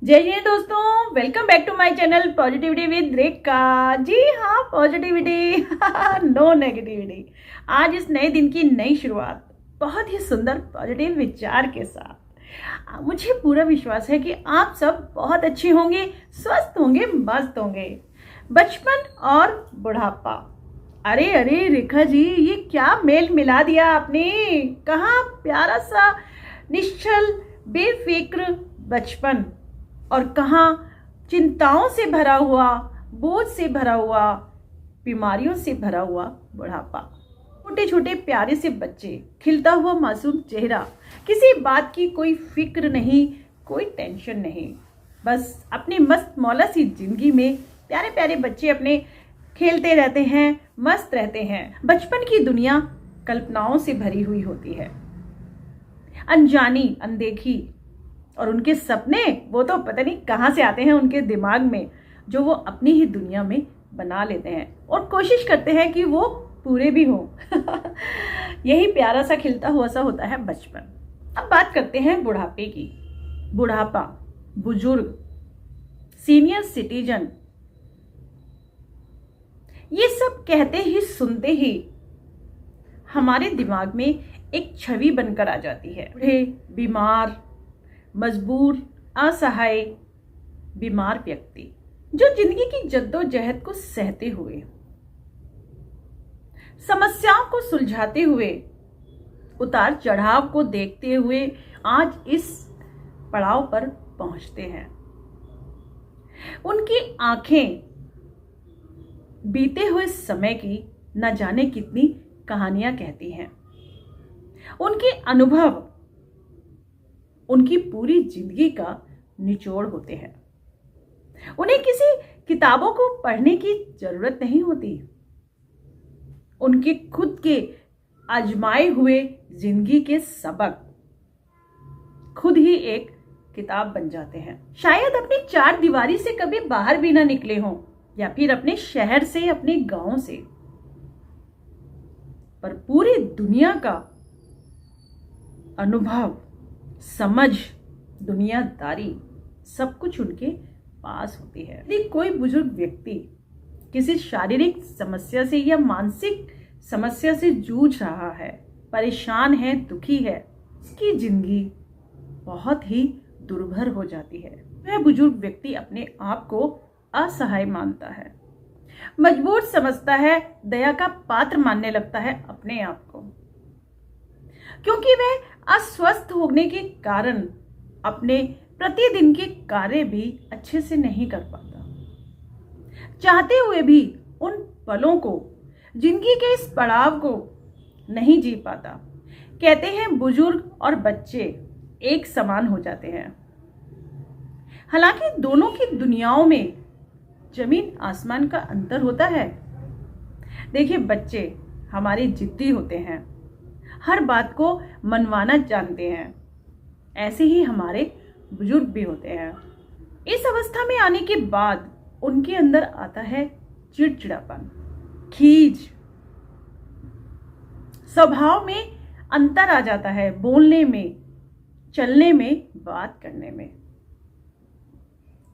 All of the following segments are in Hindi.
जय जय दोस्तों, welcome back to my channel positivity with Rekha. जी हाँ, पॉजिटिविटी नो नेगेटिविटी। आज इस नए दिन की नई शुरुआत बहुत ही सुंदर पॉजिटिव विचार के साथ। मुझे पूरा विश्वास है कि आप सब बहुत अच्छे होंगे, स्वस्थ होंगे, मस्त होंगे। बचपन और बुढ़ापा, अरे अरे रेखा जी, ये क्या मेल मिला दिया आपने। कहाँ प्यारा सा निश्चल बेफिक्र बचपन और कहाँ चिंताओं से भरा हुआ, बोझ से भरा हुआ, बीमारियों से भरा हुआ बुढ़ापा। छोटे छोटे प्यारे से बच्चे, खिलता हुआ मासूम चेहरा, किसी बात की कोई फिक्र नहीं, कोई टेंशन नहीं, बस अपनी मस्त मौला सी जिंदगी में प्यारे प्यारे बच्चे अपने खेलते रहते हैं, मस्त रहते हैं। बचपन की दुनिया कल्पनाओं से भरी हुई होती है, अनजानी, अनदेखी, और उनके सपने वो तो पता नहीं कहाँ से आते हैं उनके दिमाग में, जो वो अपनी ही दुनिया में बना लेते हैं और कोशिश करते हैं कि वो पूरे भी हों। यही प्यारा सा खिलता हुआ सा होता है बचपन। अब बात करते हैं बुढ़ापे की। बुढ़ापा, बुजुर्ग, सीनियर सिटीजन, ये सब कहते ही सुनते ही हमारे दिमाग में एक छवि बनकर आ जाती है। बूढ़े, बीमार, मजबूर, असहाय, बीमार व्यक्ति जो जिंदगी की जद्दोजहद को सहते हुए, समस्याओं को सुलझाते हुए, उतार चढ़ाव को देखते हुए आज इस पड़ाव पर पहुंचते हैं। उनकी आंखें बीते हुए समय की न जाने कितनी कहानियां कहती हैं। उनके अनुभव उनकी पूरी जिंदगी का निचोड़ होते हैं। उन्हें किसी किताबों को पढ़ने की जरूरत नहीं होती। उनके खुद के आजमाए हुए जिंदगी के सबक खुद ही एक किताब बन जाते हैं। शायद अपनी चार दीवारी से कभी बाहर भी ना निकले हों, या फिर अपने शहर से, अपने गांव से, पर पूरी दुनिया का अनुभव, समझ, दुनियादारी सब कुछ उनके पास होती है। यदि कोई बुजुर्ग व्यक्ति किसी शारीरिक समस्या से या मानसिक समस्या से जूझ रहा है, परेशान है, दुखी है, उसकी जिंदगी बहुत ही दुर्भर हो जाती है। वह बुजुर्ग व्यक्ति अपने आप को असहाय मानता है, मजबूर समझता है, दया का पात्र मानने लगता है अपने आप को, क्योंकि वह अस्वस्थ होने के कारण अपने प्रतिदिन के कार्य भी अच्छे से नहीं कर पाता। चाहते हुए भी उन पलों को, जिंदगी के इस पड़ाव को नहीं जी पाता। कहते हैं बुजुर्ग और बच्चे एक समान हो जाते हैं, हालांकि दोनों की दुनियाओं में जमीन आसमान का अंतर होता है। देखिए, बच्चे हमारे जिद्दी होते हैं, हर बात को मनवाना जानते हैं। ऐसे ही हमारे बुजुर्ग भी होते हैं। इस अवस्था में आने के बाद उनके अंदर आता है चिड़चिड़ापन, खीज, स्वभाव में अंतर आ जाता है, बोलने में, चलने में, बात करने में,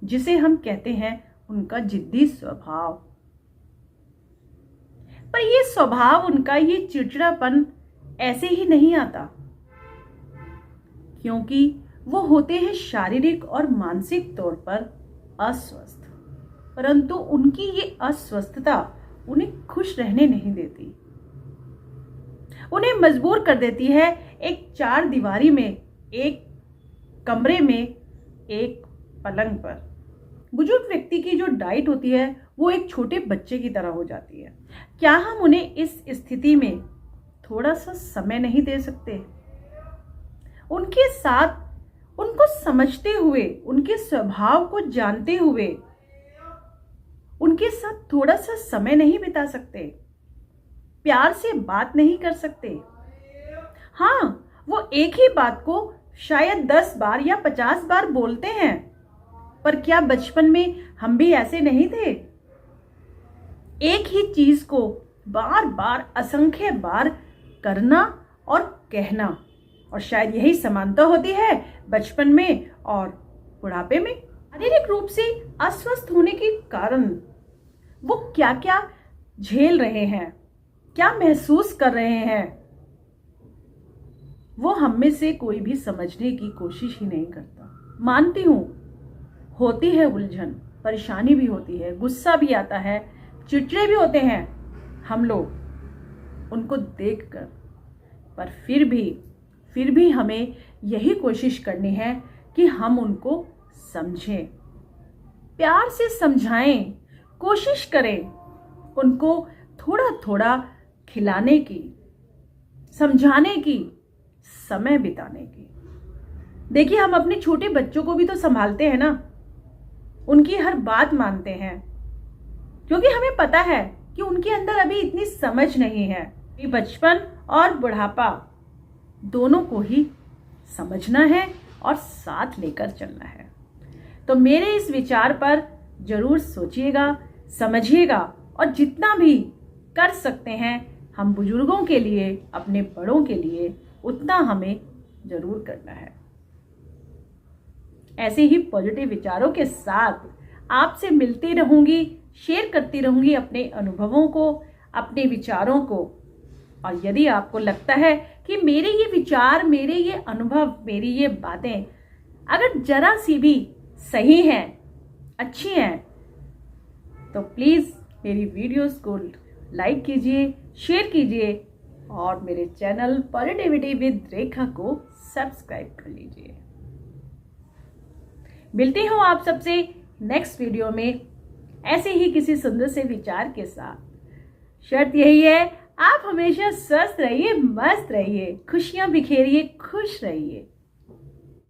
जिसे हम कहते हैं उनका जिद्दी स्वभाव। पर ये स्वभाव उनका, ये चिड़चिड़ापन ऐसे ही नहीं आता, क्योंकि वो होते हैं शारीरिक और मानसिक तौर पर अस्वस्थ। परंतु उनकी ये अस्वस्थता उन्हें खुश रहने नहीं देती, उन्हें मजबूर कर देती है एक चार दीवारी में, एक कमरे में, एक पलंग पर। बुजुर्ग व्यक्ति की जो डाइट होती है वो एक छोटे बच्चे की तरह हो जाती है। क्या हम उन्हें इस स्थिति में थोड़ा सा समय नहीं दे सकते? उनके साथ, उनको समझते हुए, उनके स्वभाव को जानते हुए उनके साथ थोड़ा सा समय नहीं बिता सकते? प्यार से बात नहीं कर सकते? हाँ, वो एक ही बात को शायद 10 बार या 50 बार बोलते हैं, पर क्या बचपन में हम भी ऐसे नहीं थे? एक ही चीज को बार बार, असंख्य बार करना और कहना, और शायद यही समानता होती है बचपन में और बुढ़ापे में। शारीरिक रूप से अस्वस्थ होने के कारण वो क्या क्या झेल रहे हैं, क्या महसूस कर रहे हैं, वो हम में से कोई भी समझने की कोशिश ही नहीं करता। मानती हूं होती है उलझन, परेशानी भी होती है, गुस्सा भी आता है, चिड़चिड़े भी होते हैं हम लोग उनको देखकर, पर फिर भी हमें यही कोशिश करनी है कि हम उनको समझें, प्यार से समझाएं, कोशिश करें उनको थोड़ा थोड़ा खिलाने की, समझाने की, समय बिताने की। देखिए, हम अपने छोटे बच्चों को भी तो संभालते हैं ना, उनकी हर बात मानते हैं, क्योंकि हमें पता है कि उनके अंदर अभी इतनी समझ नहीं है। बचपन और बुढ़ापा दोनों को ही समझना है और साथ लेकर चलना है। तो मेरे इस विचार पर जरूर सोचिएगा, समझिएगा, और जितना भी कर सकते हैं हम बुजुर्गों के लिए, अपने बड़ों के लिए, उतना हमें जरूर करना है। ऐसे ही पॉजिटिव विचारों के साथ आपसे मिलती रहूंगी, शेयर करती रहूंगी अपने अनुभवों को, अपने विचारों को। और यदि आपको लगता है कि मेरे ये विचार, मेरे ये अनुभव, मेरी ये बातें अगर जरा सी भी सही हैं, अच्छी हैं, तो प्लीज़ मेरी वीडियोस को लाइक कीजिए, शेयर कीजिए और मेरे चैनल पॉजिटिविटी विद रेखा को सब्सक्राइब कर लीजिए। मिलती हूँ आप सबसे नेक्स्ट वीडियो में ऐसे ही किसी सुंदर से विचार के साथ। शर्त यही है, आप हमेशा स्वस्थ रहिए, मस्त रहिए, खुशियां बिखेरिए, खुश रहिए।